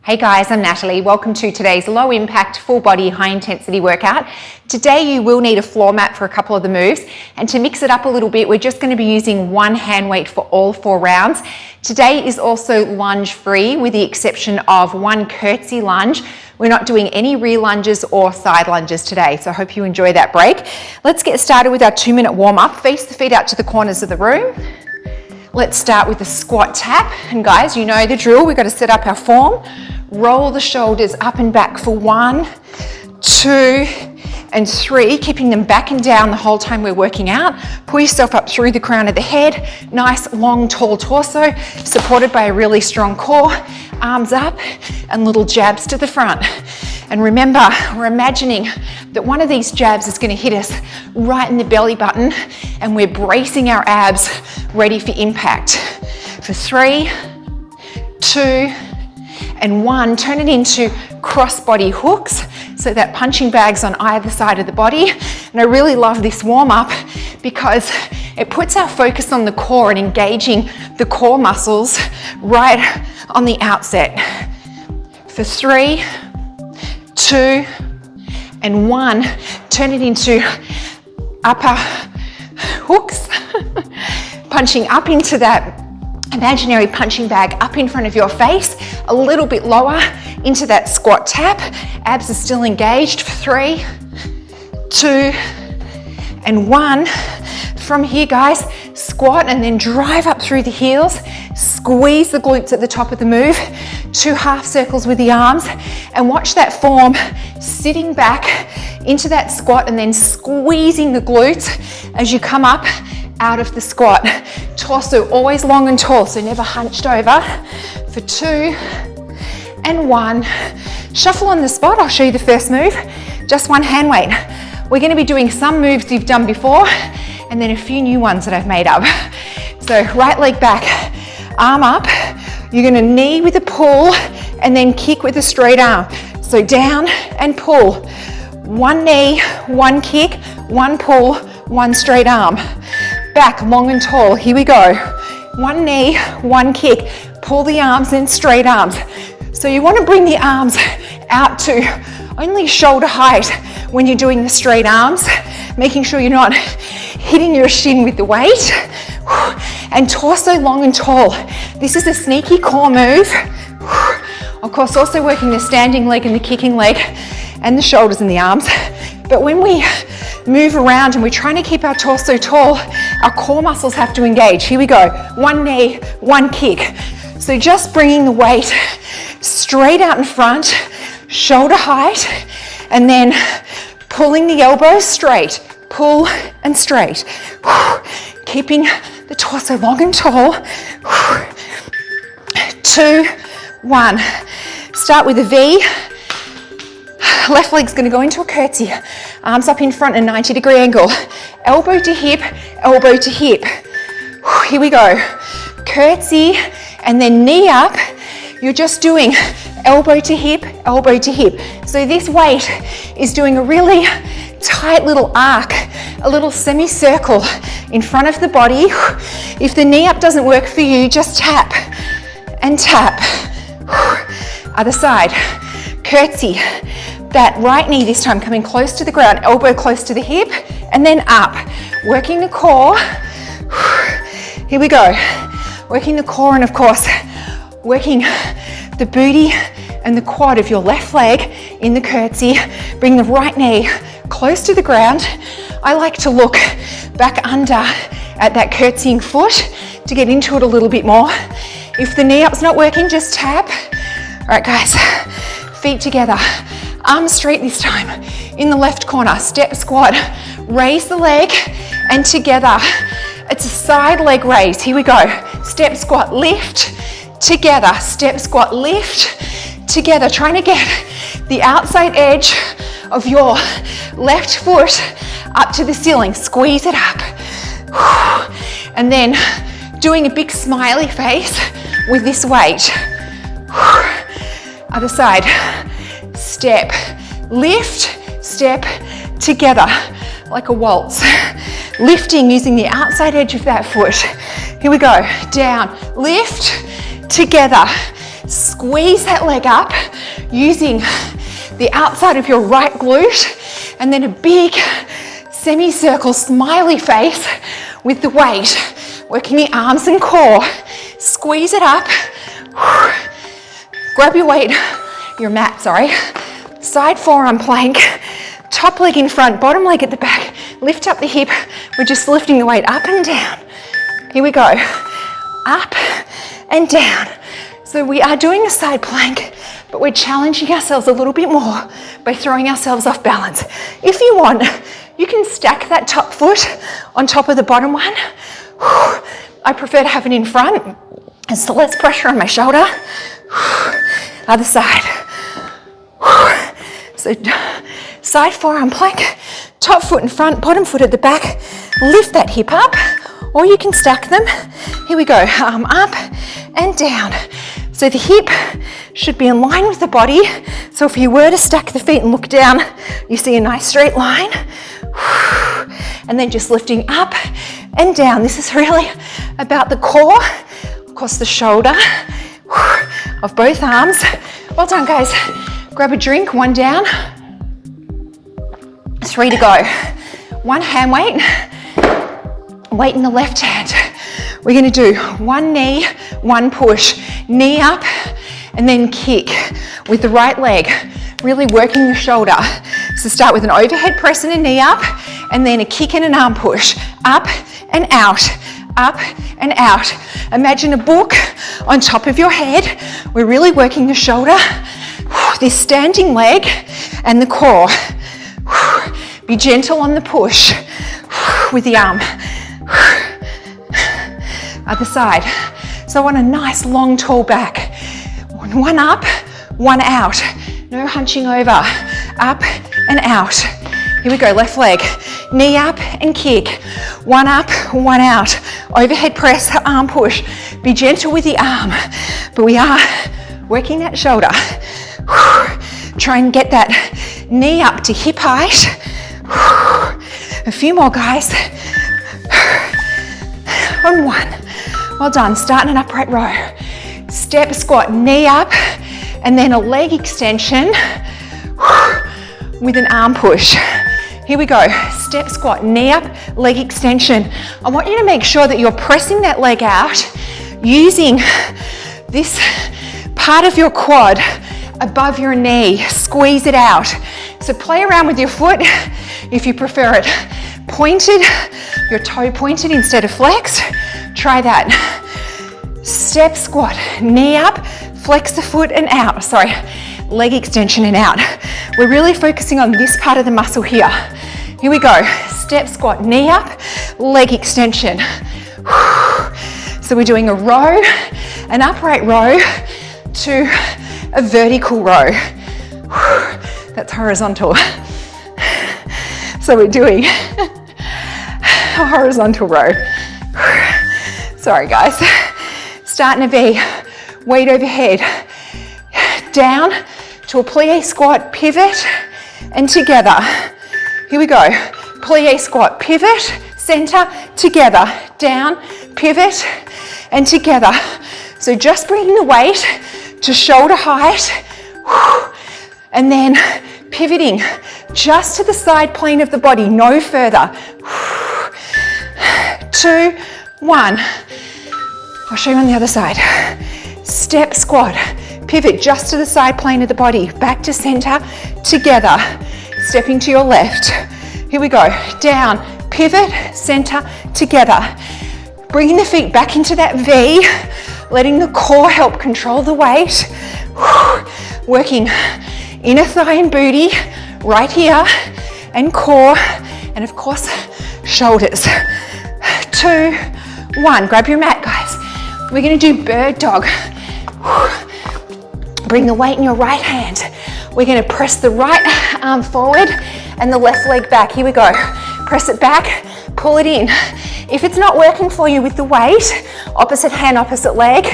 Hey guys, I'm Natalie. Welcome to today's low impact, full body, high intensity workout. Today you will need a floor mat for a couple of the moves, and to mix it up a little bit, we're just going to be using one hand weight for all 4 rounds. Today is also lunge free with the exception of one curtsey lunge. We're not doing any rear lunges or side lunges today, so I hope you enjoy that break. Let's get started with our 2-minute warm up. Face the feet out to the corners of the room. Let's start with the squat tap, and guys, you know the drill. We've got to set up our form. Roll the shoulders up and back for 1, 2, and 3, keeping them back and down the whole time we're working out. Pull yourself up through the crown of the head. Nice, long, tall torso, supported by a really strong core. Arms up and little jabs to the front. And remember, we're imagining that one of these jabs is going to hit us right in the belly button, and we're bracing our abs, ready for impact. For 3, 2, and 1, turn it into cross-body hooks, so that punching bag's on either side of the body. And I really love this warm-up because it puts our focus on the core and engaging the core muscles right on the outset. For 3, 2, and 1, turn it into upper hooks, punching up into that imaginary punching bag up in front of your face, a little bit lower into that squat tap. Abs are still engaged for 3, 2, and 1. From here, guys, squat and then drive up through the heels. Squeeze the glutes at the top of the move. 2 half circles with the arms, and watch that form sitting back into that squat and then squeezing the glutes as you come up out of the squat. Torso always long and tall, so never hunched over. For 2 and 1. Shuffle on the spot. I'll show you the first move. Just one hand weight. We're going to be doing some moves you've done before and then a few new ones that I've made up. So right leg back, arm up. You're going to knee with a pull and then kick with a straight arm. So down and pull. 1 knee, 1 kick, 1 pull, 1 straight arm. Back, long and tall. Here we go. 1 knee, 1 kick. Pull the arms in, straight arms. So you want to bring the arms out to only shoulder height when you're doing the straight arms, making sure you're not hitting your shin with the weight. And torso long and tall. This is a sneaky core move. Of course, also working the standing leg and the kicking leg and the shoulders and the arms. But when we move around and we're trying to keep our torso tall, our core muscles have to engage. Here we go. 1 knee, 1 kick. So just bringing the weight straight out in front, shoulder height, and then pulling the elbows straight. Pull and straight. Keeping the torso long and tall. 2, 1. Start with a V. Left leg's going to go into a curtsey. Arms up in front, a 90-degree angle. Elbow to hip, elbow to hip. Here we go. Curtsey and then knee up. You're just doing elbow to hip, elbow to hip. So this weight is doing a really tight little arc, a little semicircle in front of the body. If the knee up doesn't work for you, just tap and tap. Other side. Curtsey. That right knee this time coming close to the ground, elbow close to the hip, and then up. Working the core. Here we go. Working the core and of course, working the booty and the quad of your left leg in the curtsey. Bring the right knee close to the ground. I like to look back under at that curtsying foot to get into it a little bit more. If the knee up's not working, just tap. All right, guys, feet together. Arms straight this time. In the left corner, step squat. Raise the leg and together. It's a side leg raise. Here we go. Step squat, lift, together. Step squat, lift, together. Trying to get the outside edge of your left foot up to the ceiling. Squeeze it up. And then doing a big smiley face with this weight. Other side. Step, lift, step, together, like a waltz. Lifting using the outside edge of that foot. Here we go, down, lift, together, Squeeze that leg up using the outside of your right glute, and then a big semicircle smiley face with the weight, working the arms and core. Squeeze it up. Grab your weight, your mat, sorry. Side forearm plank, top leg in front, bottom leg at the back. Lift up the hip. We're just lifting the weight up and down. Here we go. Up and down. So we are doing a side plank, but we're challenging ourselves a little bit more by throwing ourselves off balance. If you want, you can stack that top foot on top of the bottom one. I prefer to have it in front. It's less pressure on my shoulder. Other side. So side forearm plank, top foot in front, bottom foot at the back. Lift that hip up, or you can stack them. Here we go, arm up and down. So the hip should be in line with the body. So if you were to stack the feet and look down, you see a nice straight line. And then just lifting up and down. This is really about the core, of course the shoulder of both arms. Well done, guys. Grab a drink, one down. 3 to go. One hand weight, weight in the left hand. We're gonna do one knee, one push, knee up, and then kick with the right leg, really working the shoulder. So start with an overhead press and a knee up, and then a kick and an arm push, up and out, up and out. Imagine a book on top of your head. We're really working the shoulder, this standing leg, and the core. Be gentle on the push with the arm. Other side. So I want a nice long tall back. One up, one out. No hunching over. Up and out. Here we go, left leg. Knee up and kick. One up, one out. Overhead press, arm push. Be gentle with the arm, but we are working that shoulder. Try and get that knee up to hip height. A few more, guys. On one. Well done. Start an upright row. Step squat, knee up, and then a leg extension with an arm push. Here we go. Step squat, knee up, leg extension. I want you to make sure that you're pressing that leg out using this part of your quad above your knee. Squeeze it out. So play around with your foot if you prefer it pointed, your toe pointed instead of flexed. Try that. Step squat, knee up, flex the foot and out. Sorry, leg extension and out. We're really focusing on this part of the muscle here. Here we go. Step squat, knee up, leg extension. So we're doing a row, an upright row to a vertical row. That's horizontal. So we're doing a horizontal row. Sorry, guys. Start in a V, weight overhead. Down to a plie squat, pivot, and together. Here we go. Plie squat, pivot, center, together. Down, pivot, and together. So just bringing the weight to shoulder height, and then pivoting just to the side plane of the body, no further. 2, 1. I'll show you on the other side. Step squat, pivot just to the side plane of the body, back to center, together. Stepping to your left. Here we go. Down, pivot, center, together. Bringing the feet back into that V, letting the core help control the weight. Working inner thigh and booty right here, and core, and of course, shoulders. 2, 1. Grab your mat, guys. We're gonna do bird dog. Bring the weight in your right hand. We're gonna press the right arm forward and the left leg back. Here we go. Press it back, pull it in. If it's not working for you with the weight, opposite hand, opposite leg,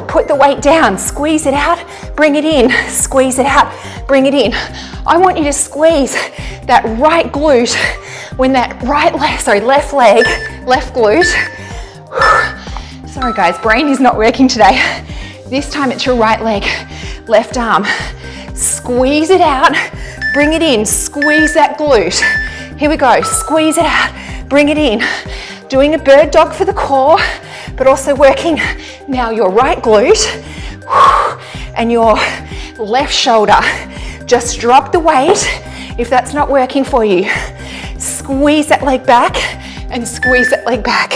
put the weight down, squeeze it out, bring it in, squeeze it out, bring it in. I want you to squeeze that right glute when that left leg, left glute. Sorry guys, brain is not working today. This time it's your right leg. Left arm, squeeze it out, bring it in, squeeze that glute. Here we go, squeeze it out, bring it in. Doing a bird dog for the core, but also working now your right glute and your left shoulder. Just drop the weight if that's not working for you. Squeeze that leg back and squeeze that leg back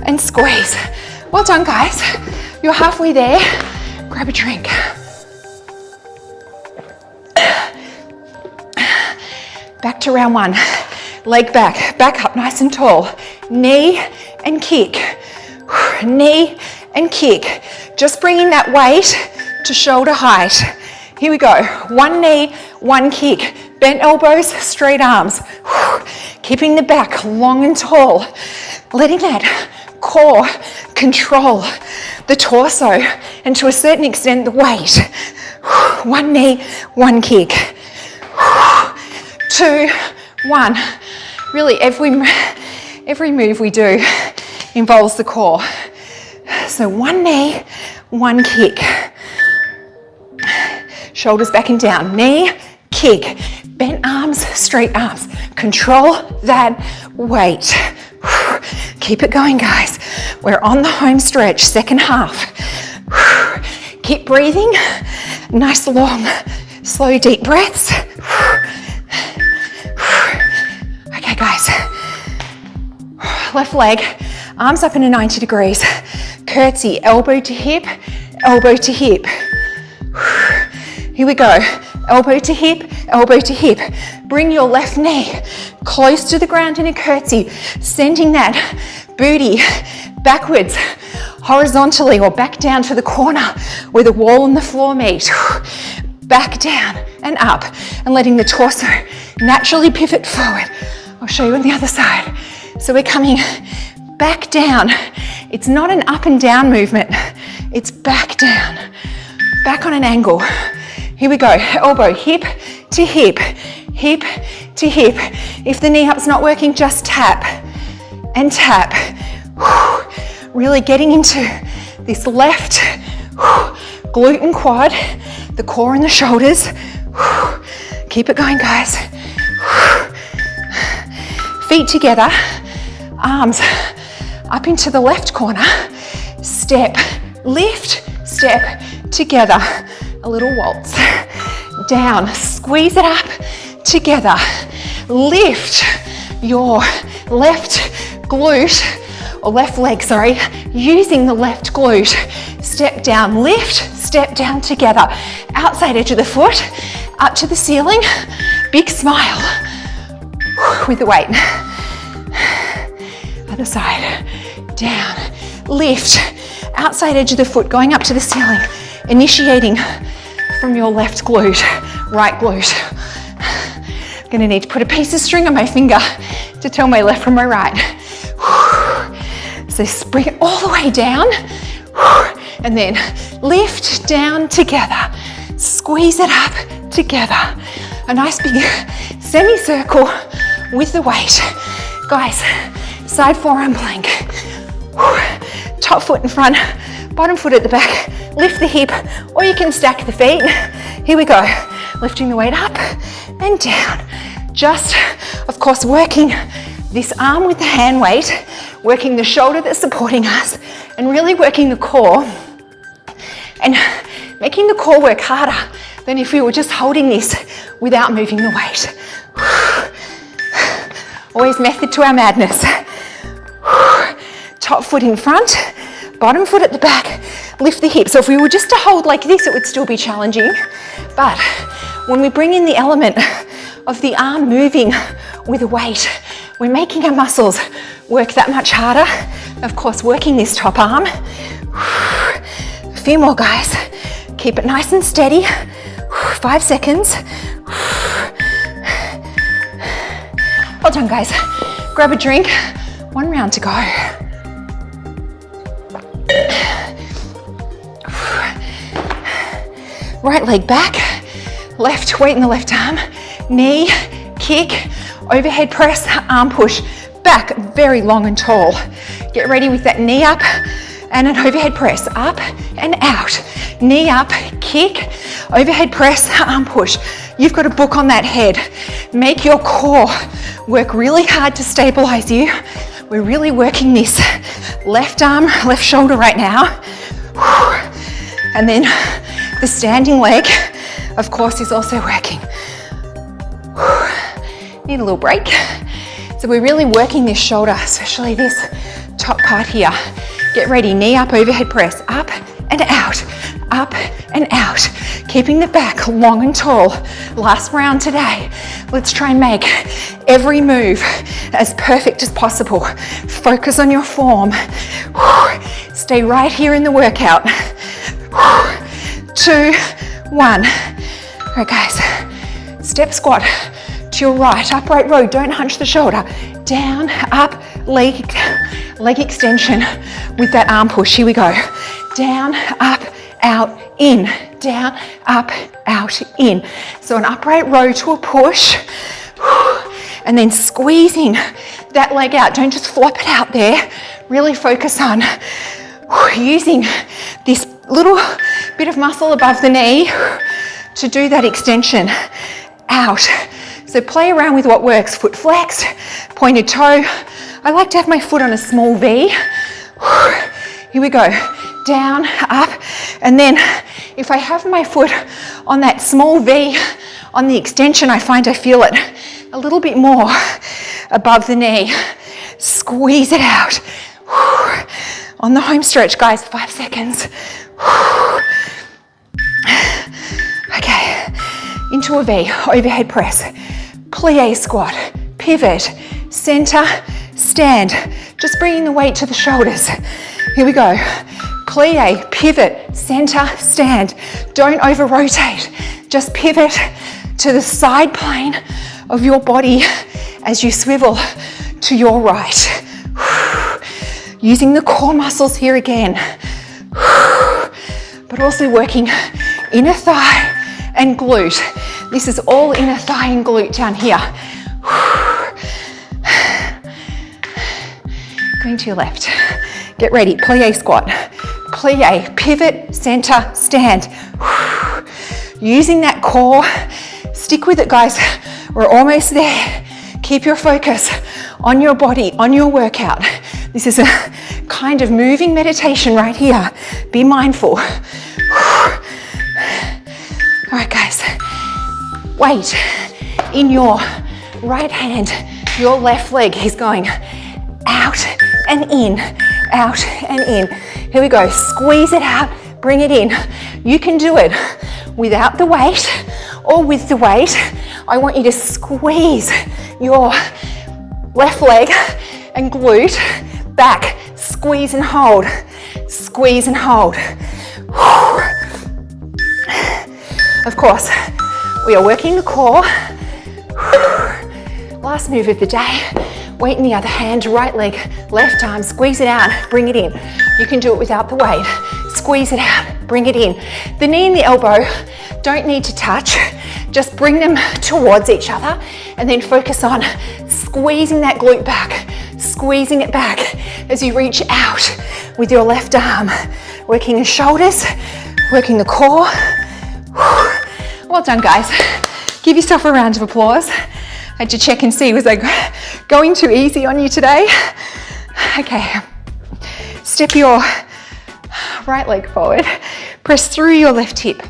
and squeeze. Well done, guys. You're halfway there. Grab a drink. Back to round one. Leg back, back up nice and tall. Knee and kick. Knee and kick. Just bringing that weight to shoulder height. Here we go. One knee, one kick. Bent elbows, straight arms. Keeping the back long and tall. Letting that core control the torso and to a certain extent the weight. One knee, one kick. 2, 1. Really every move we do involves the core. So one knee, one kick. Shoulders back and down. Knee, kick. Bent arms, straight arms. Control that weight. Keep it going, guys. We're on the home stretch, second half. Keep breathing. Nice long, slow, deep breaths. Okay, guys. Left leg, arms up in a 90 degrees. Curtsey, elbow to hip, elbow to hip. Here we go. Elbow to hip, elbow to hip. Bring your left knee close to the ground in a curtsey, sending that booty backwards, horizontally, or back down to the corner where the wall and the floor meet. Back down and up, and letting the torso naturally pivot forward. I'll show you on the other side. So we're coming back down. It's not an up and down movement. It's back down, back on an angle. Here we go. Elbow, hip to hip, hip to hip. If the knee up's not working, just tap and tap. Really getting into this left glute and quad, the core and the shoulders. Keep it going, guys. Feet together, arms up into the left corner. Step, lift, step, together. A little waltz. Down, squeeze it up, together. Lift your left glute, or left leg, sorry, using the left glute. Step down, lift, step down, together. Outside edge of the foot, up to the ceiling. Big smile with the weight. Other side, down, lift, outside edge of the foot, going up to the ceiling, initiating from your left glute, right glute. I'm gonna need to put a piece of string on my finger to tell my left from my right. So bring it all the way down, and then lift down, together. Squeeze it up, together. A nice big semicircle with the weight. Guys, side forearm plank. Top foot in front, bottom foot at the back. Lift the hip, or you can stack the feet. Here we go. Lifting the weight up and down. Just, of course, working this arm with the hand weight, working the shoulder that's supporting us, and really working the core and making the core work harder than if we were just holding this without moving the weight. Always method to our madness. Top foot in front, bottom foot at the back, lift the hips. So if we were just to hold like this, it would still be challenging. But when we bring in the element of the arm moving with a weight, we're making our muscles work that much harder. Of course, working this top arm. A few more, guys. Keep it nice and steady. 5 seconds. Well done, guys. Grab a drink. 1 round to go. Right leg back, left weight in the left arm, knee, kick, overhead press, arm push, back very long and tall. Get ready with that knee up and an overhead press, up and out. Knee up, kick, Overhead press, arm push. You've got a book on that head. Make your core work really hard to stabilize you. We're really working this left arm, left shoulder right now. And then the standing leg, of course, is also working. Need a little break. So we're really working this shoulder, especially this top part here. Get ready, knee up, overhead press, up and out, up and out. Keeping the back long and tall. Last round today. Let's try and make every move as perfect as possible. Focus on your form. Stay right here in the workout. 2, 1. All right, guys. Step squat to your right, upright row. Don't hunch the shoulder. Down, up, leg extension with that arm push. Here we go. Down, up, out, in. Down, up, out, in. So an upright row to a push. And then squeezing that leg out. Don't just flop it out there. Really focus on using this little bit of muscle above the knee to do that extension out. So play around with what works. Foot flexed, pointed toe. I like to have my foot on a small V. Here we go. Down, up, and then if I have my foot on that small V on the extension, I find I feel it a little bit more above the knee. Squeeze it out. On the home stretch, guys, 5 seconds. Okay, into a V, overhead press, plie squat, pivot, center, stand. Just bringing the weight to the shoulders. Here we go. Plie, pivot, center, stand. Don't over rotate. Just pivot to the side plane of your body as you swivel to your right. Using the core muscles here again, but also working inner thigh and glute. This is all inner thigh and glute down here. Going to your left. Get ready, plie squat. Plie, pivot, center, stand. Using that core. Stick with it, guys. We're almost there. Keep your focus on your body, on your workout. This is a kind of moving meditation right here. Be mindful. All right, guys. Weight in your right hand. Your left leg is going out and in, out and in. Here we go. Squeeze it out. Bring it in. You can do it without the weight or with the weight. I want you to squeeze your left leg and glute back. Squeeze and hold. Squeeze and hold. Of course, we are working the core. Last move of the day. Weight in the other hand, right leg, left arm, squeeze it out, bring it in. You can do it without the weight. Squeeze it out, bring it in. The knee and the elbow don't need to touch. Just bring them towards each other and then focus on squeezing that glute back, squeezing it back as you reach out with your left arm. Working the shoulders, working the core. Well done, guys. Give yourself a round of applause. I had to check and see, was I going too easy on you today? Okay, step your right leg forward, press through your left hip,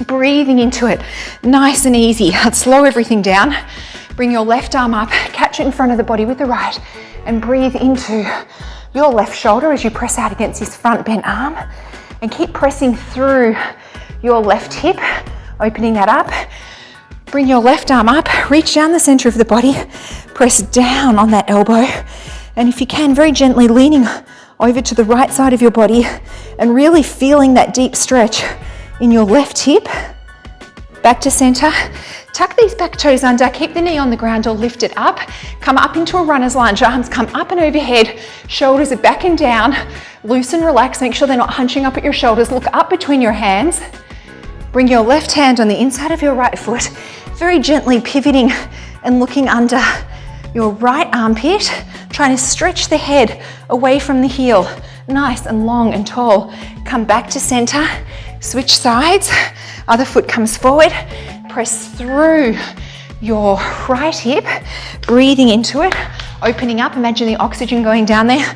breathing into it, nice and easy. Let's slow everything down. Bring your left arm up, catch it in front of the body with the right, and breathe into your left shoulder as you press out against this front bent arm, and keep pressing through your left hip, opening that up. Bring your left arm up, reach down the center of the body, press down on that elbow, and if you can, very gently leaning over to the right side of your body and really feeling that deep stretch in your left hip. Back to center. Tuck these back toes under, keep the knee on the ground or lift it up. Come up into a runner's lunge, arms come up and overhead, shoulders are back and down. Loosen, relax, make sure they're not hunching up at your shoulders. Look up between your hands. Bring your left hand on the inside of your right foot, very gently pivoting and looking under your right armpit, trying to stretch the head away from the heel. Nice and long and tall. Come back to center. Switch sides, other foot comes forward, press through your right hip, breathing into it, opening up, imagine the oxygen going down there.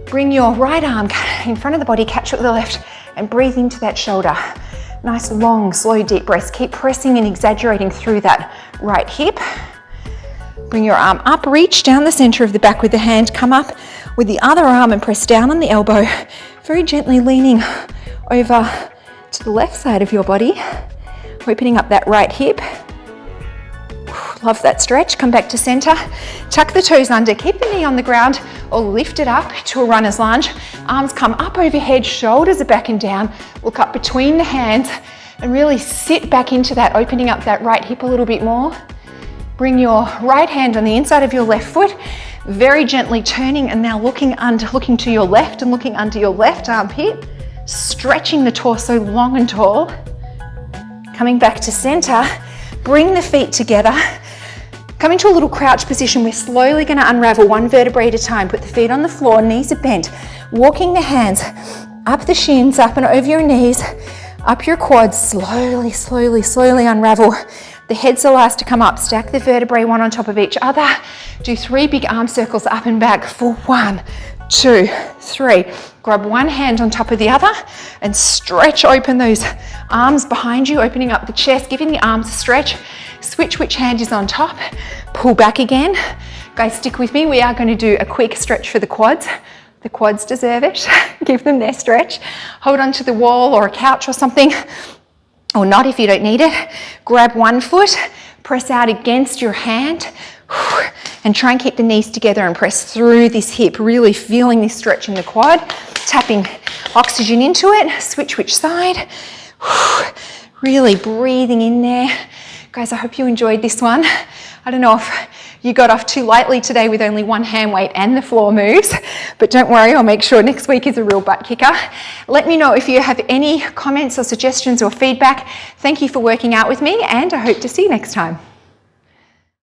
Bring your right arm in front of the body, catch it with the left, and breathe into that shoulder. Nice long, slow, deep breaths. Keep pressing and exaggerating through that right hip. Bring your arm up, reach down the center of the back with the hand, come up with the other arm and press down on the elbow, very gently leaning over to the left side of your body, opening up that right hip. Love that stretch. Come back to center. Tuck the toes under. Keep the knee on the ground or lift it up to a runner's lunge. Arms come up overhead, shoulders are back and down. Look up between the hands and really sit back into that, opening up that right hip a little bit more. Bring your right hand on the inside of your left foot, very gently turning and now looking to your left and looking under your left armpit, stretching the torso long and tall. Coming back to center, bring the feet together. Come into a little crouch position. We're slowly going to unravel one vertebrae at a time. Put the feet on the floor, knees are bent. Walking the hands up the shins, up and over your knees, up your quads. Slowly, slowly, slowly unravel. The head's the last to come up. Stack the vertebrae one on top of each other. Do 3 big arm circles up and back for 1, 2, 3. Grab one hand on top of the other and stretch open those arms behind you, opening up the chest, giving the arms a stretch. Switch which hand is on top. Pull back again. Guys, stick with me. We are going to do a quick stretch for the quads. The quads deserve it. Give them their stretch. Hold on to the wall or a couch or something, or not if you don't need it. Grab one foot, press out against your hand, and try and keep the knees together and press through this hip, really feeling this stretch in the quad, tapping oxygen into it. Switch which side. Really breathing in there. Guys, I hope you enjoyed this one. I don't know if you got off too lightly today with only one hand weight and the floor moves, but don't worry, I'll make sure next week is a real butt kicker. Let me know if you have any comments or suggestions or feedback. Thank you for working out with me, and I hope to see you next time.